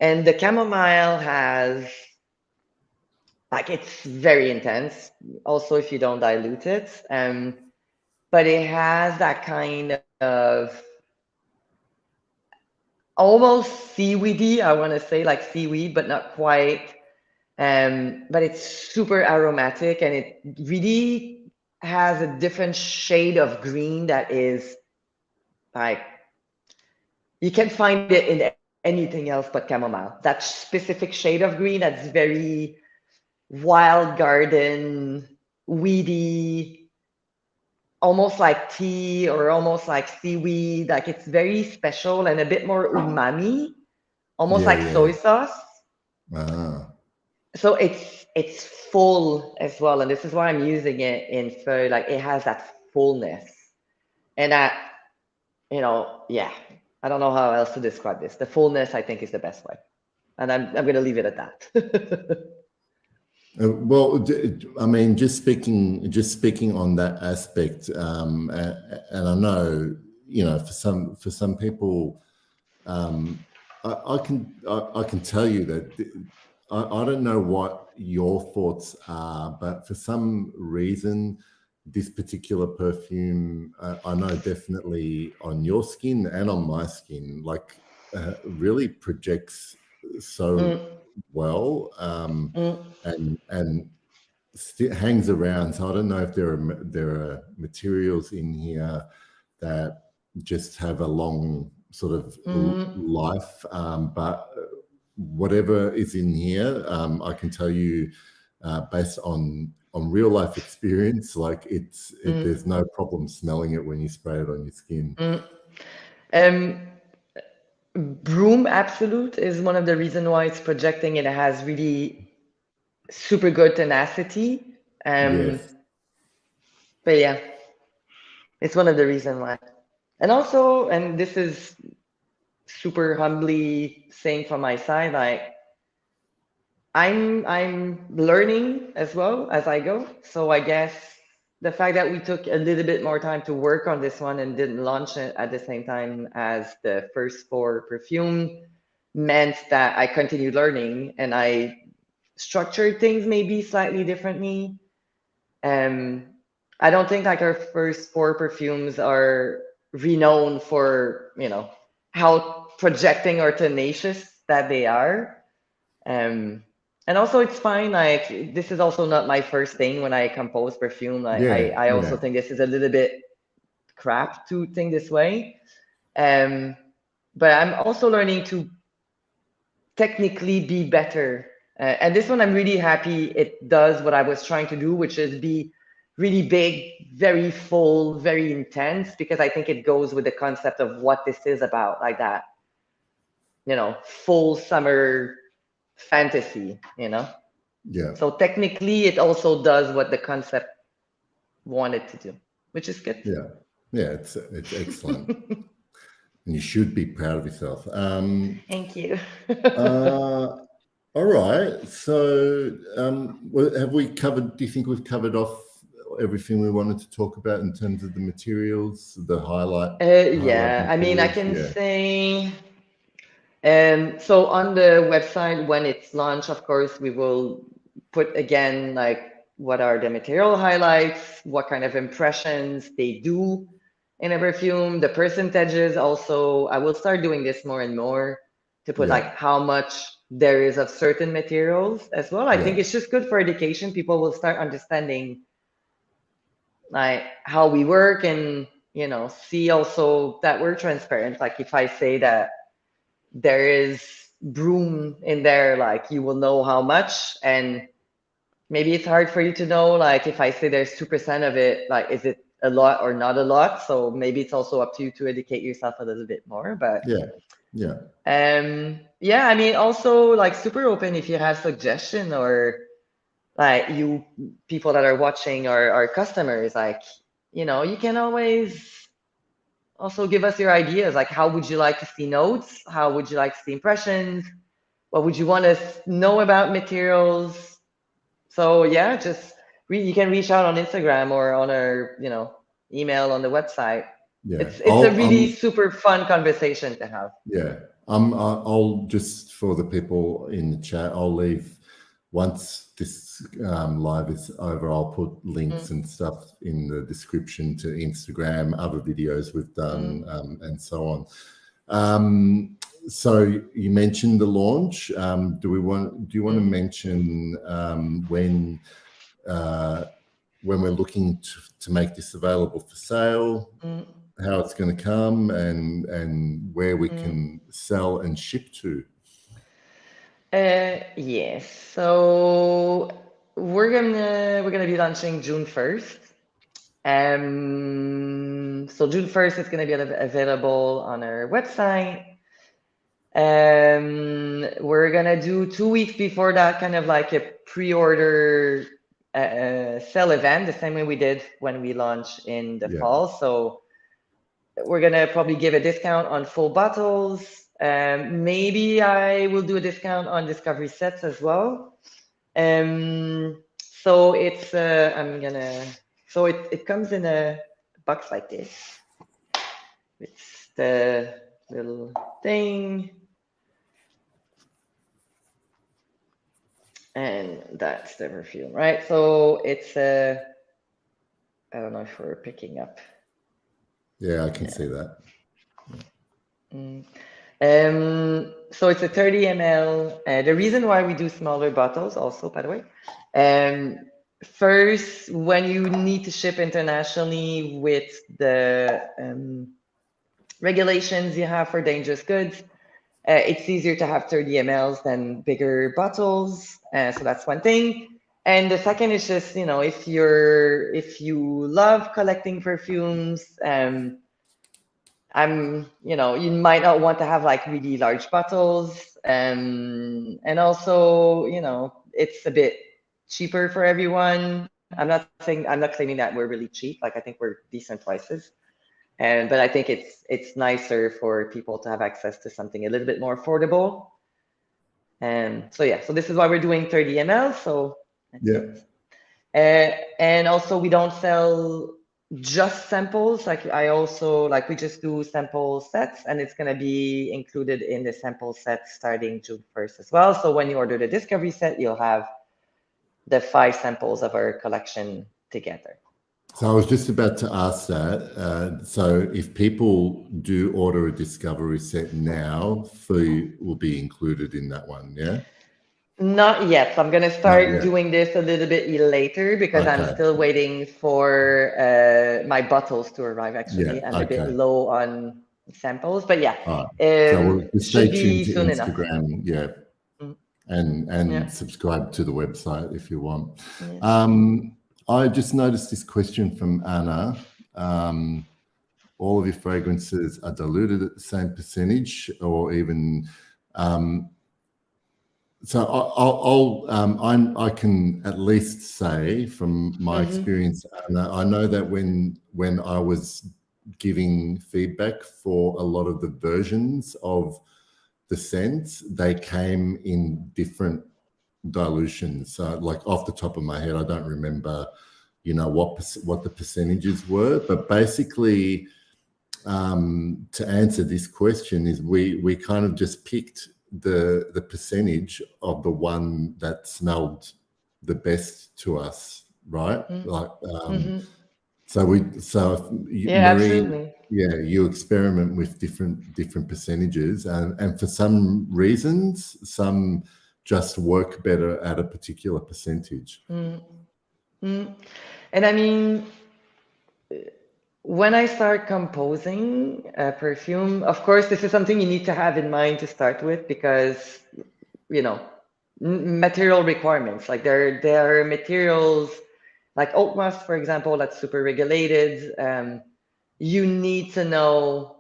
And the chamomile has, like, it's very intense, also if you don't dilute it. But it has that kind of almost seaweedy, I want to say like seaweed, but not quite. But it's super aromatic and it really has a different shade of green that is like, you can find it in anything else but chamomile. That specific shade of green that's very wild garden, weedy, almost like tea or almost like seaweed. Like it's very special and a bit more umami, almost like soy sauce. So it's full as well, and this is why I'm using it in Feuille. Like it has that fullness, and that yeah. I don't know how else to describe this. The fullness, I think, is the best way, and I'm going to leave it at that. Well, I mean, just speaking on that aspect, and I know, for some people, I can tell you that I don't know what your thoughts are, but for some reason, this particular perfume, I know definitely on your skin and on my skin, like really projects so well, and hangs around. So I don't know if there are materials in here that just have a long sort of life, but whatever is in here, I can tell you, based on real life experience, like there's no problem smelling it when you spray it on your skin. Broom Absolute is one of the reasons why it's projecting. It has really super good tenacity. Yes. But yeah, it's one of the reasons why. And also, and this is super humbly saying from my side, like I'm learning as well as I go. So I guess the fact that we took a little bit more time to work on this one and didn't launch it at the same time as the first 4 perfume meant that I continued learning and I structured things maybe slightly differently. I don't think like our first 4 perfumes are renowned for, how projecting or tenacious that they are. And also it's fine, like this is also not my first thing when I compose perfume. Like I also think this is a little bit crap to think this way. But I'm also learning to technically be better. And this one I'm really happy it does what I was trying to do, which is be really big, very full, very intense, because I think it goes with the concept of what this is about, like that, full summer fantasy, Yeah. So technically it also does what the concept wanted to do, which is good. Yeah, it's excellent. And you should be proud of yourself. Thank you. All right. So have we covered, do you think we've covered off everything we wanted to talk about in terms of the materials, the highlight? Yeah, I mean, I can say So on the website, when it's launched, of course, we will put again like what are the material highlights, what kind of impressions they do in a perfume, the percentages. Also, I will start doing this more and more to put like how much there is of certain materials as well. I think it's just good for education. People will start understanding like how we work, and see also that we're transparent. Like if I say that there is broom in there, like you will know how much. And maybe it's hard for you to know, like if I say there's 2% of it, like is it a lot or not a lot? So maybe it's also up to you to educate yourself a little bit more. But yeah, I mean, also like super open if you have suggestion, or like you people that are watching or customers, like you can always also give us your ideas. Like, how would you like to see notes? How would you like to see impressions? What would you want to know about materials? So yeah, just you can reach out on Instagram or on our email on the website. It's a really super fun conversation to have. I'll just, for the people in the chat, I'll leave, once this live is over, I'll put links and stuff in the description to Instagram, other videos we've done, and so on. So you mentioned the launch. Do you want to mention when we're looking to make this available for sale, how it's going to come, and where we can sell and ship to? Yes. So we're gonna be launching June 1st. So June 1st it's gonna be available on our website. We're gonna do 2 weeks before that, kind of like a pre-order sell event, the same way we did when we launched in the fall. So we're gonna probably give a discount on full bottles. Maybe I will do a discount on discovery sets as well. So it's so it comes in a box like this. It's the little thing, and that's the perfume, right? So it's I don't know if we're picking up. Yeah, I can see that. So it's a 30 ml. The reason why we do smaller bottles also, by the way, first, when you need to ship internationally with the regulations you have for dangerous goods, it's easier to have 30 mls than bigger bottles. So that's one thing. And the second is just, if you love collecting perfumes, you might not want to have like really large bottles, and also, it's a bit cheaper for everyone. I'm not claiming that we're really cheap. Like I think we're decent prices, but I think it's nicer for people to have access to something a little bit more affordable. So yeah, so this is why we're doing 30 ml. So and also we don't sell just samples. Like we just do sample sets, and it's going to be included in the sample set starting June 1st as well. So when you order the discovery set, you'll have the 5 samples of our collection together. So I was just about to ask that. So if people do order a discovery set now, Feuille will be included in that one, yeah? Not yet. So I'm going to start doing this a little bit later, because I'm still waiting for my bottles to arrive, actually. I'm a bit low on samples, but yeah. So we'll stay tuned to Instagram, and subscribe to the website if you want. I just noticed this question from Anna. All of your fragrances are diluted at the same percentage, or even... So I can at least say from my experience, Anna, I know that when I was giving feedback for a lot of the versions of the scents, they came in different dilutions. So like off the top of my head, I don't remember, what the percentages were, but basically to answer this question is we kind of just picked the percentage of the one that smelled the best to us, right? Like, Yeah, Marie, absolutely. yeah, you experiment with different percentages, and for some reasons, some just work better at a particular percentage. And I mean, when I start composing a perfume, of course, this is something you need to have in mind to start with because, you know, material requirements. Like there are materials like oak musk, for example, that's super regulated. You need to know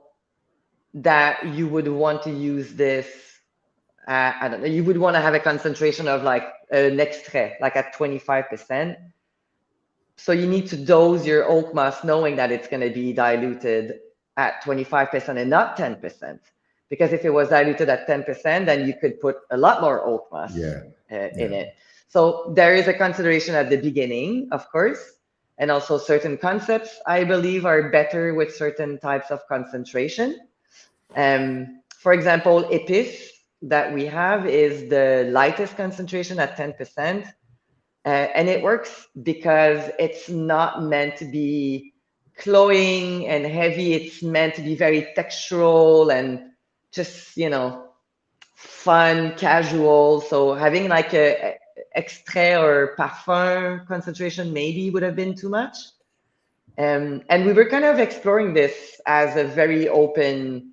that you would want to use this. I don't know. You would want to have a concentration of like an extrait, like at 25%. So you need to dose your oak musk knowing that it's going to be diluted at 25% and not 10%. Because if it was diluted at 10%, then you could put a lot more oak musk in it. So there is a consideration at the beginning, of course, and also certain concepts, I believe, are better with certain types of concentration. For example, Epis that we have is the lightest concentration at 10%. And it works because it's not meant to be cloying and heavy. It's meant to be very textural and just, fun, casual. So having like a extrait or parfum concentration maybe would have been too much. And we were kind of exploring this as a very open,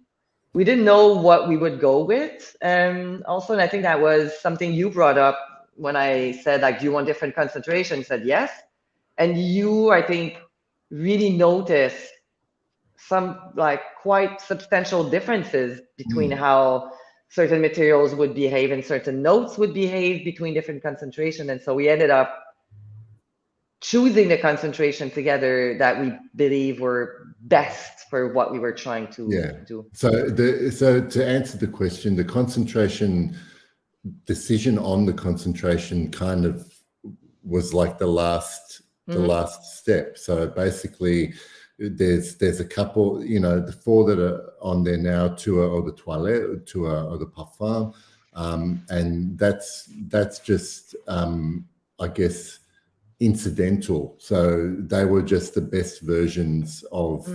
we didn't know what we would go with. Also, and I think that was something you brought up when I said, like, do you want different concentration? Said yes. And you, I think, really noticed some like quite substantial differences between how certain materials would behave and certain notes would behave between different concentration. And so we ended up choosing the concentration together that we believe were best for what we were trying to do. So to answer the question, the concentration decision on the concentration kind of was like the last step. So basically, there's a couple, the 4 that are on there now, two are eau de toilette, two are eau de parfum, and that's just I guess incidental. So they were just the best versions of,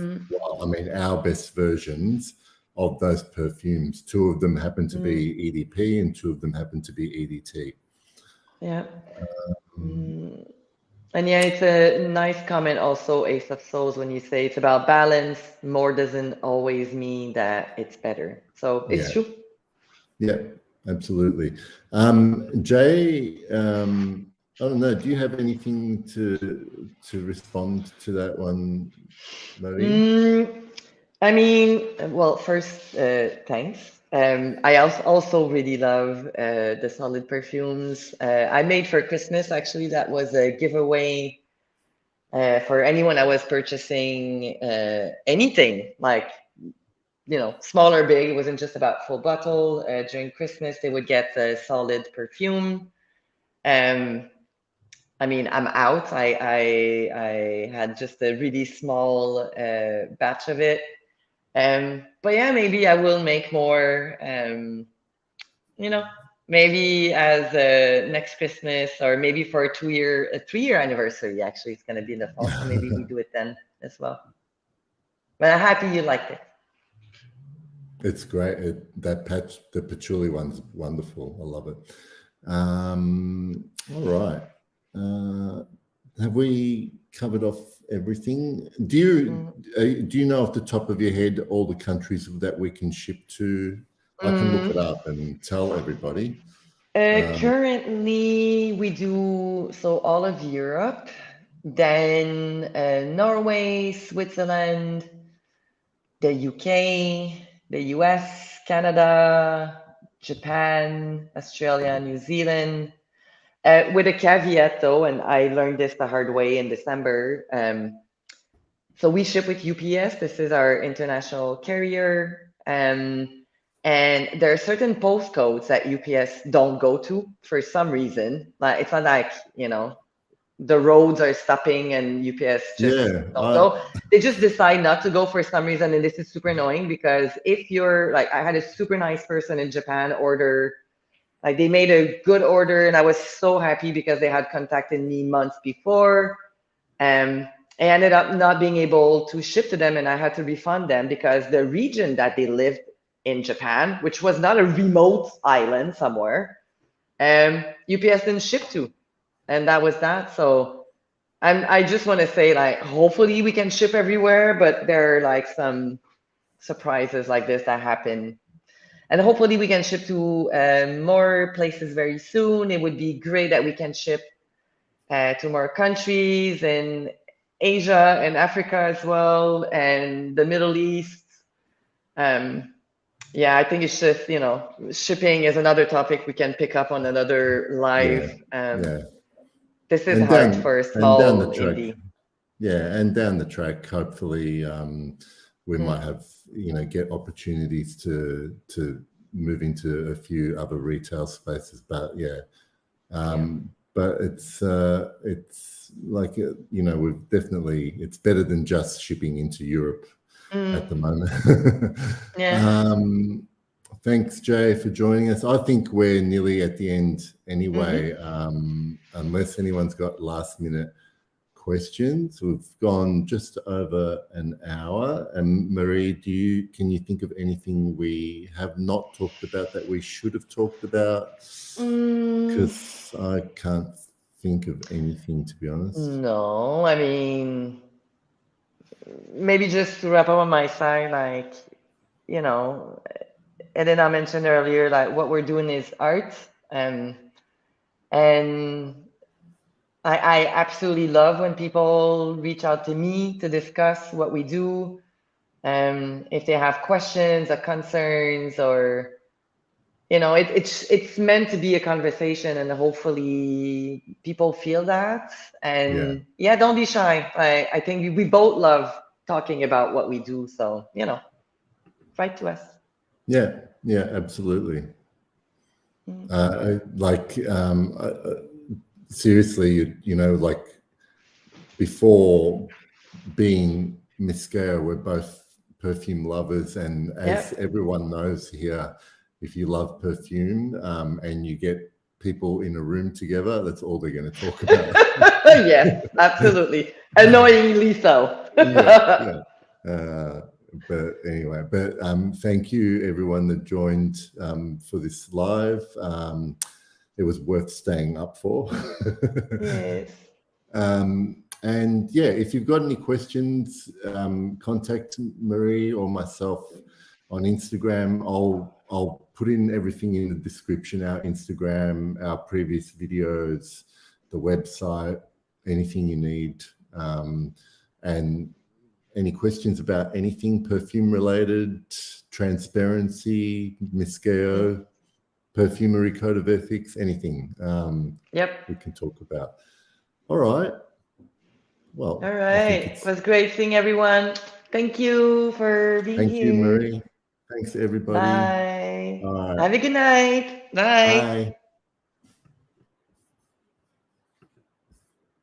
our best versions of those perfumes. 2 of them happen to be EDP and 2 of them happen to be EDT. Yeah. And yeah, it's a nice comment also, Ace of Souls, when you say it's about balance. More doesn't always mean that it's better. So it's true. Yeah, absolutely. Jay, I don't know, do you have anything to respond to that one, Marie? I mean, well, first, thanks. I also really love the solid perfumes. I made for Christmas, actually, that was a giveaway for anyone that was purchasing anything, like, small or big. It wasn't just about full bottle. During Christmas, they would get a solid perfume. I mean, I'm out. I had just a really small batch of it. But yeah, maybe I will make more, maybe as next Christmas or maybe for a 3-year anniversary. Actually, it's going to be in the fall. So maybe we do it then as well. But I'm happy you liked it. It's great. The patchouli one's wonderful. I love it. All right. Have we covered off everything? Do you know off the top of your head all the countries that we can ship to? I can look it up and tell everybody. Currently, we do all of Europe, then Norway, Switzerland, the UK, the US, Canada, Japan, Australia, New Zealand. With a caveat though, and I learned this the hard way in December. So we ship with UPS. This is our international carrier. And there are certain postcodes that UPS don't go to for some reason. Like it's not like, the roads are stopping and UPS just don't go. They just decide not to go for some reason, and this is super annoying because if you're like, I had a super nice person in Japan order, like they made a good order, and I was so happy because they had contacted me months before. I ended up not being able to ship to them, and I had to refund them because the region that they lived in Japan, which was not a remote island somewhere, UPS didn't ship to, and that was that. So I just want to say, like, hopefully we can ship everywhere, but there are like some surprises like this that happen, and hopefully we can ship to more places very soon. It would be great that we can ship to more countries in Asia and Africa as well, and the Middle East. Yeah, I think it's just, shipping is another topic we can pick up on another live. This is and hard for a small indie. Yeah, and down the track, hopefully, we might have, get opportunities to move into a few other retail spaces. But but it's like, we've definitely, it's better than just shipping into Europe at the moment. Thanks, Jay, for joining us. I think we're nearly at the end anyway, unless anyone's got last minute questions. We've gone just over an hour. And Marie, can you think of anything we have not talked about that we should have talked about? Because I can't think of anything, to be honest. No, I mean, maybe just to wrap up on my side, like, and then I mentioned earlier, like, what we're doing is art, and I absolutely love when people reach out to me to discuss what we do, if they have questions or concerns, or it's meant to be a conversation, and hopefully people feel that. And don't be shy. I think we both love talking about what we do, so write to us. Yeah, absolutely. Seriously, like, before being Miskeo, we're both perfume lovers, and as everyone knows here, if you love perfume and you get people in a room together, that's all they're going to talk about. Yes, absolutely. Annoyingly so. But anyway, thank you everyone that joined for this live. It was worth staying up for. Yes. And if you've got any questions, contact Marie or myself on Instagram. I'll put in everything in the description, our Instagram, our previous videos, the website, anything you need. And any questions about anything perfume related, transparency, Miskeo, perfumery code of ethics, anything we can talk about. All right. Well, all right. It was great seeing everyone. Thank you for being here. Thank you, Marie. Thanks, everybody. Bye. All right. Have a good night. Bye. Bye.